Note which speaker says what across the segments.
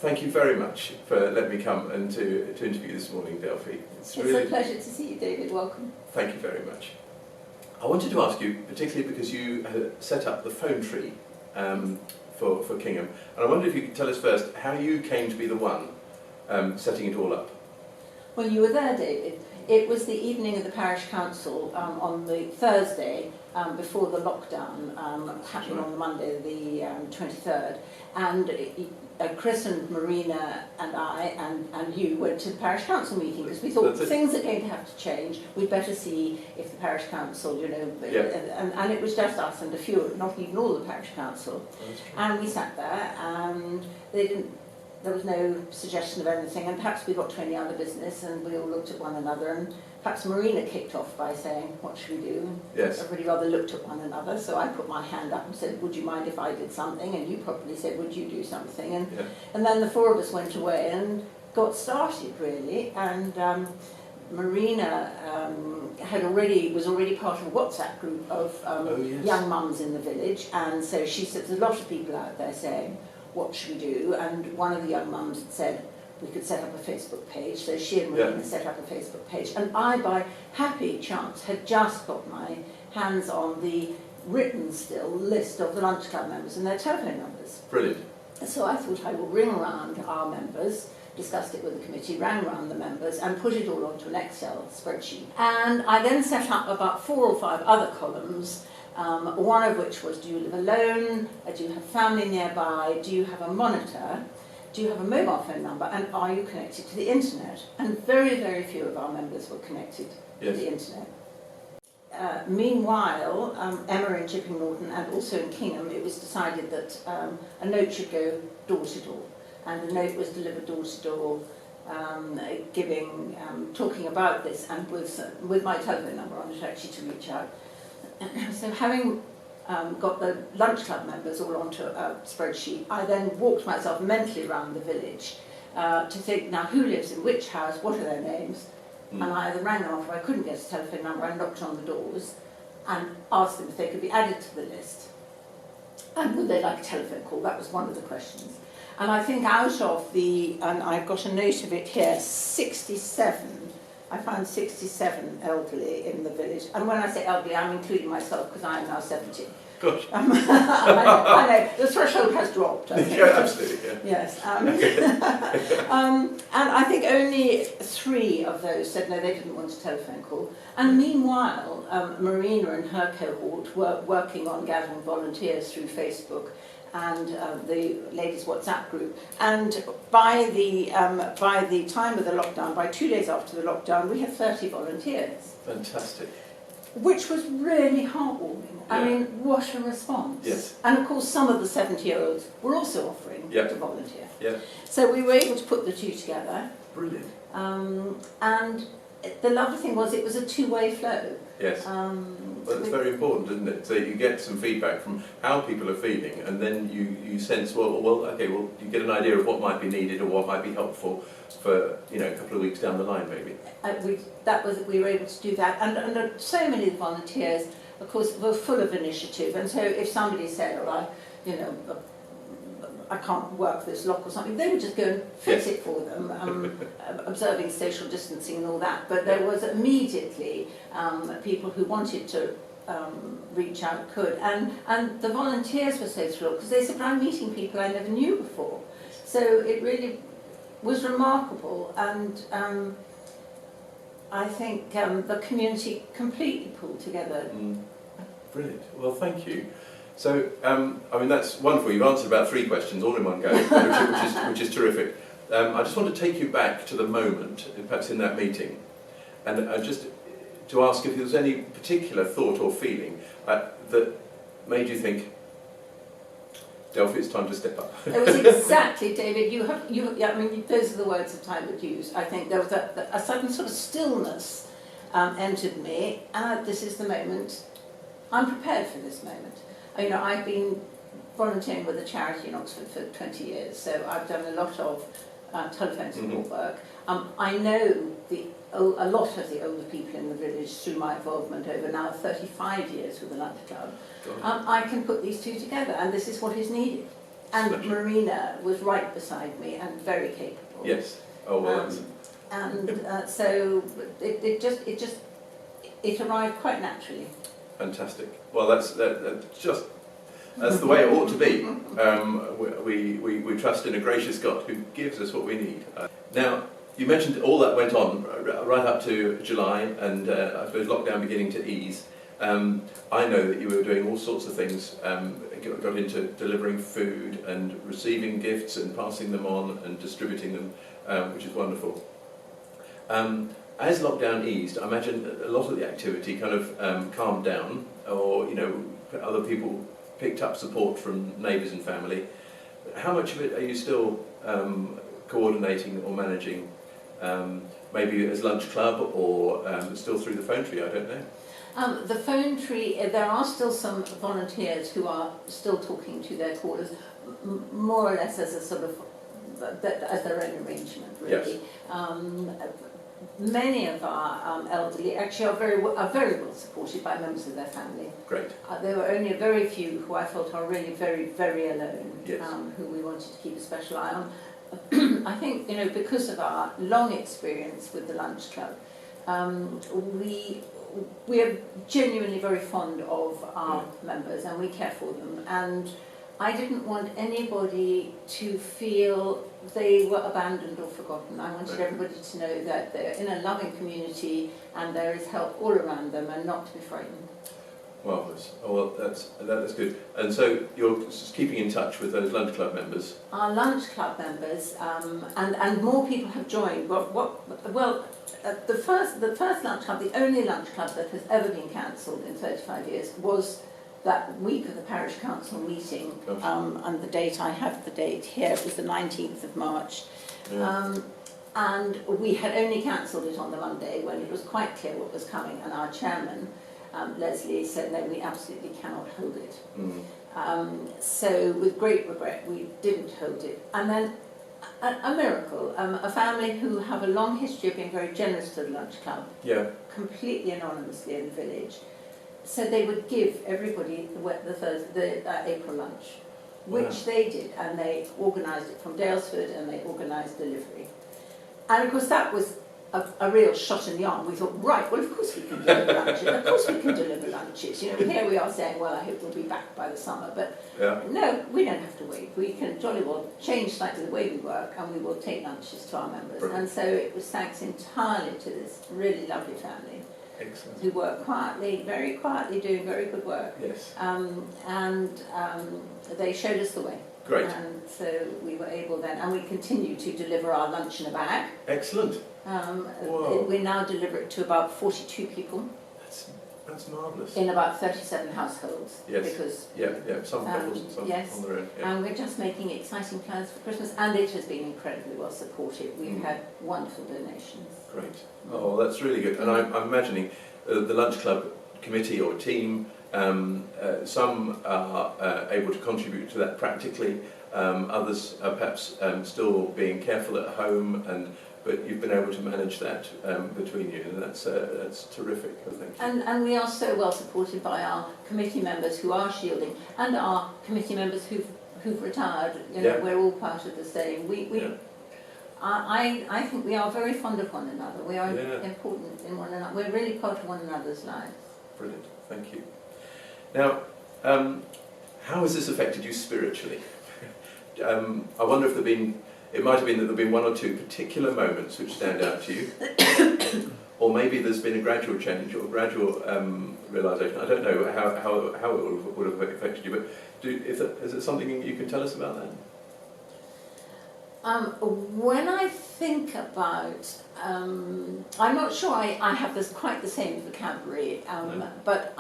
Speaker 1: thank you very much for letting me come and to interview this morning, Delphie.
Speaker 2: It's a pleasure to see you, David. Welcome.
Speaker 1: Thank you very much. I wanted to ask you, particularly because you set up the phone tree for Kingham, and I wondered if you could tell us first how you came to be the one setting it all up.
Speaker 2: Well, you were there, David. It was the evening of the parish council on the Thursday before the lockdown, happening on the Monday, the 23rd, and Chris and Marina and I and you went to the parish council meeting because we thought things are going to have to change. We'd better see if the parish council, and it was just us and a few, not even all the parish council. And we sat there and there was no suggestion of anything, and perhaps we got to any other business and we all looked at one another, and perhaps Marina kicked off by saying, what should we do? And
Speaker 1: yes.
Speaker 2: Everybody rather looked at one another, so I put my hand up and said, would you mind if I did something? And you probably said, would you do something? And then the four of us went away and got started, really. And Marina was already part of a WhatsApp group of young mums in the village, and so she said, there's a lot of people out there saying, what should we do? And one of the young mums had said we could set up a Facebook page, so she and Marina set up a Facebook page, and I, by happy chance, had just got my hands on the written still list of the lunch club members and their telephone numbers.
Speaker 1: Brilliant.
Speaker 2: So I thought I would ring around our members, discussed it with the committee, rang around the members and put it all onto an Excel spreadsheet. And I then set up about 4 or 5 other columns, one of which was, do you live alone, do you have family nearby, do you have a monitor, do you have a mobile phone number, and are you connected to the internet? And very, very few of our members were connected to the internet. Meanwhile, Emma in Chipping Norton and also in Kingham, it was decided that a note should go door to door, and the note was delivered door to door, talking about this, and with my telephone number on it actually to reach out. So having got the lunch club members all onto a spreadsheet, I then walked myself mentally around the village to think, now who lives in which house, what are their names? And I either rang them off if I couldn't get a telephone number and knocked on the doors and asked them if they could be added to the list. And would they like a telephone call? That was one of the questions. And I think out of and I've got a note of it here, 67. I found 67 elderly in the village. And when I say elderly, I'm including myself because I am now 70.
Speaker 1: Gosh.
Speaker 2: I know, the threshold has dropped. I think.
Speaker 1: Yeah, absolutely. Yeah.
Speaker 2: Yes. And I think only 3 of those said no, they didn't want a telephone call. And meanwhile, Marina and her cohort were working on gathering volunteers through Facebook and the ladies' WhatsApp group. And by the time of the lockdown, by 2 days after the lockdown, we had 30 volunteers.
Speaker 1: Fantastic.
Speaker 2: Which was really heartwarming.
Speaker 1: Yeah.
Speaker 2: I mean, what a response.
Speaker 1: Yes.
Speaker 2: And of course, some of the 70-year-olds were also offering to volunteer.
Speaker 1: Yeah.
Speaker 2: So we were able to put the two together.
Speaker 1: Brilliant.
Speaker 2: And the lovely thing was it was a 2-way flow.
Speaker 1: Yes. Well, it's very important, isn't it? So you get some feedback from how people are feeling, and then you sense, you get an idea of what might be needed or what might be helpful for a couple of weeks down the line, maybe. We were able to do that, and so many of the volunteers, of course, were full of initiative. And so if somebody said, I can't work this lock or something, they would just go and fix it for them, observing social distancing and all that. But there was immediately people who wanted to reach out could. And the volunteers were so thrilled because they said, I'm meeting people I never knew before. So it really was remarkable, and I think the community completely pulled together. Brilliant. Well, thank you. So, that's wonderful. You've answered about 3 questions all in one go, which is terrific. I just want to take you back to the moment, perhaps in that meeting, and just to ask if there was any particular thought or feeling that made you think, Delphie, it's time to step up.
Speaker 2: It was exactly, David. Those are the words that I would use. I think there was a certain sort of stillness entered me. This is the moment. I'm prepared for this moment. I've been volunteering with a charity in Oxford for 20 years, so I've done a lot of telephone support work. I know a lot of the older people in the village through my involvement over now 35 years with the Lunch Club. I can put these two together, and this is what is needed. And
Speaker 1: Smashing.
Speaker 2: Marina was right beside me and very capable.
Speaker 1: Yes. Oh well.
Speaker 2: So it arrived quite naturally.
Speaker 1: Fantastic. Well, that's the way it ought to be. We trust in a gracious God who gives us what we need. Now, you mentioned all that went on right up to July, and I suppose lockdown beginning to ease. I know that you were doing all sorts of things, got into delivering food and receiving gifts and passing them on and distributing them, which is wonderful. As lockdown eased, I imagine a lot of the activity kind of calmed down, or other people picked up support from neighbours and family. How much of it are you still coordinating or managing? Maybe as lunch club or still through the phone tree, I don't know.
Speaker 2: The phone tree, there are still some volunteers who are still talking to their callers, more or less as a sort of, as their own arrangement, really.
Speaker 1: Yes.
Speaker 2: Many of our elderly actually are very well supported by members of their family.
Speaker 1: Great.
Speaker 2: There were only a very few who I felt are really very, very alone,
Speaker 1: yes.
Speaker 2: Who we wanted to keep a special eye on. I think, because of our long experience with the Lunch Club, we are genuinely very fond of our members and we care for them. And I didn't want anybody to feel they were abandoned or forgotten. I wanted everybody to know that they're in a loving community and there is help all around them and not to be frightened.
Speaker 1: Marvellous. Oh, well, that's good. And so you're just keeping in touch with those Lunch Club members?
Speaker 2: Our Lunch Club members, and more people have joined. The first Lunch Club, the only Lunch Club that has ever been cancelled in 35 years, was that week of the parish council meeting, and the date, I have the date here, it was the 19th of March. Yeah. And we had only cancelled it on the Monday when it was quite clear what was coming, and our chairman, Leslie, said, no, we absolutely cannot hold it. So with great regret, we didn't hold it. And then a miracle, a family who have a long history of being very generous to the Lunch Club, completely anonymously in the village, said they would give everybody the April lunch, which they did, and they organised it from Dalesford and they organised delivery. And of course that was a real shot in the arm. We thought, right, well of course we can deliver lunches, of course we can deliver lunches. Here we are saying, well, I hope we'll be back by the summer, but no, we don't have to wait. We can jolly well change slightly the way we work and we will take lunches to our members. Brilliant. And so it was thanks entirely to this really lovely family.
Speaker 1: Excellent.
Speaker 2: Who work quietly, very quietly, doing very good work.
Speaker 1: Yes.
Speaker 2: And they showed us the way.
Speaker 1: Great.
Speaker 2: And so we were able then, and we continue to deliver our lunch in a bag.
Speaker 1: Excellent.
Speaker 2: We now deliver it to about 42 people.
Speaker 1: That's marvellous.
Speaker 2: In about 37 households.
Speaker 1: Yes.
Speaker 2: Because
Speaker 1: some couples and some on their own. Yeah.
Speaker 2: And we're just making exciting plans for Christmas, and it has been incredibly well supported. We've had wonderful donations.
Speaker 1: Great. Oh, that's really good. And I'm imagining the Lunch Club committee or team, some are able to contribute to that practically, others are perhaps still being careful at home, but you've been able to manage that between you, and that's terrific. Thank you.
Speaker 2: And we are so well supported by our committee members who are shielding, and our committee members who've retired. We're all part of the same. I think we are very fond of one another. We are important in one another. We're really part of one another's lives.
Speaker 1: Brilliant. Thank you. Now, how has this affected you spiritually? I wonder if it might have been that there have been one or two particular moments which stand out to you, or maybe there's been a gradual change or gradual realisation. I don't know how it would have affected you, but is it something you can tell us about that?
Speaker 2: When I think about, I'm not sure I have quite the same vocabulary, but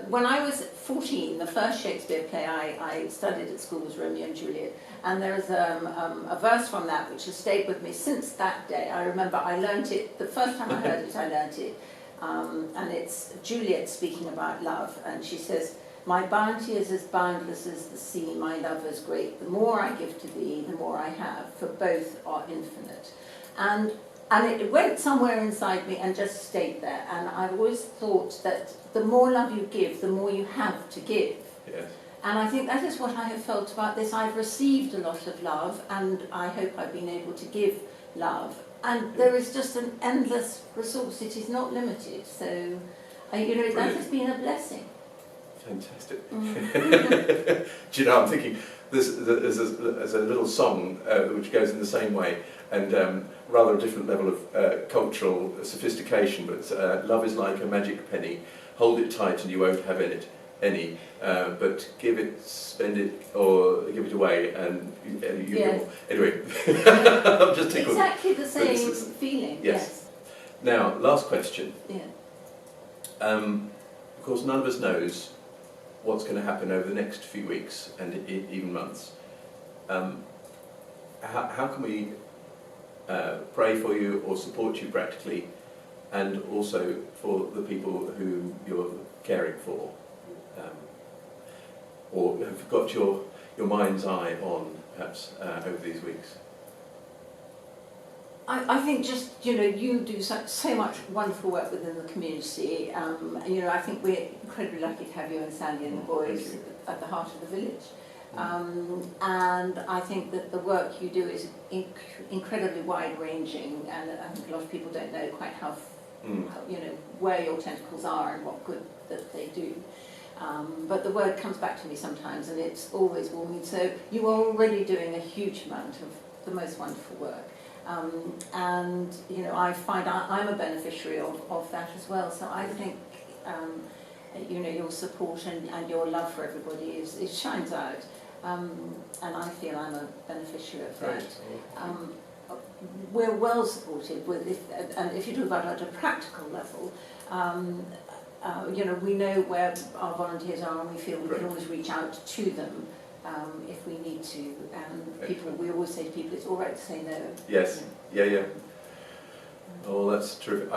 Speaker 2: when I was 14, the first Shakespeare play I studied at school was Romeo and Juliet, and there is a verse from that which has stayed with me since that day. I remember I learnt it, the first time I heard it, I learnt it, and it's Juliet speaking about love, and she says, my bounty is as boundless as the sea, my love is great. The more I give to thee, the more I have, for both are infinite. And it went somewhere inside me and just stayed there. And I've always thought that the more love you give, the more you have to give.
Speaker 1: Yes.
Speaker 2: And I think that is what I have felt about this. I've received a lot of love, and I hope I've been able to give love. And there is just an endless resource. It is not limited. So, that has been a blessing.
Speaker 1: Fantastic. Do you know, I'm thinking, there's a little song which goes in the same way, and rather a different level of cultural sophistication, but love is like a magic penny. Hold it tight and you won't have any, but give it, spend it, or give it away, and you
Speaker 2: Yes.
Speaker 1: will. Anyway, I'm just tickled.
Speaker 2: Exactly the same feeling.
Speaker 1: Yes. Now, last question.
Speaker 2: Yeah.
Speaker 1: Of course, none of us knows what's going to happen over the next few weeks and even months. How can we pray for you or support you practically, and also for the people whom you're caring for, or have got your mind's eye on, perhaps, over these weeks?
Speaker 2: I think just, you do so much wonderful work within the community. I think we're incredibly lucky to have you and Sally and the boys at the heart of the village. And I think that the work you do is incredibly wide-ranging, and I think a lot of people don't know quite how where your tentacles are and what good that they do. But the word comes back to me sometimes, and it's always warming. So you are already doing a huge amount of the most wonderful work. And I find I'm a beneficiary of that as well. So I think your support and your love for everybody it shines out, and I feel I'm a beneficiary of that. We're well supported with and if you talk about it at a practical level, we know where our volunteers are, and we feel we can always reach out to them. If we need to, and we always say to people, it's all right to say no.
Speaker 1: Yes, yeah. Oh, that's terrific.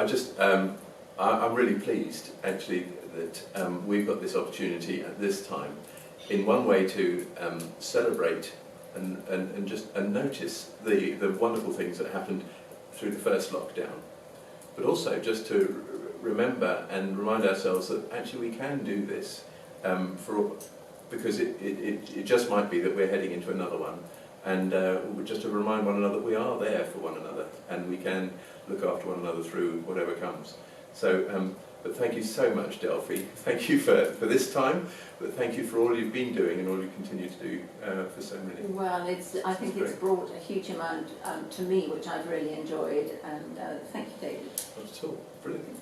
Speaker 1: I'm really pleased, actually, that we've got this opportunity at this time, in one way to celebrate and notice the wonderful things that happened through the first lockdown, but also just to remember and remind ourselves that actually we can do this because it just might be that we're heading into another one, and just to remind one another that we are there for one another, and we can look after one another through whatever comes. So, but thank you so much, Delphie. Thank you for this time, but thank you for all you've been doing and all you continue to do for so many.
Speaker 2: Well, I think it's brought a huge amount to me, which I've really enjoyed, and thank you, David.
Speaker 1: Not at all. Brilliant.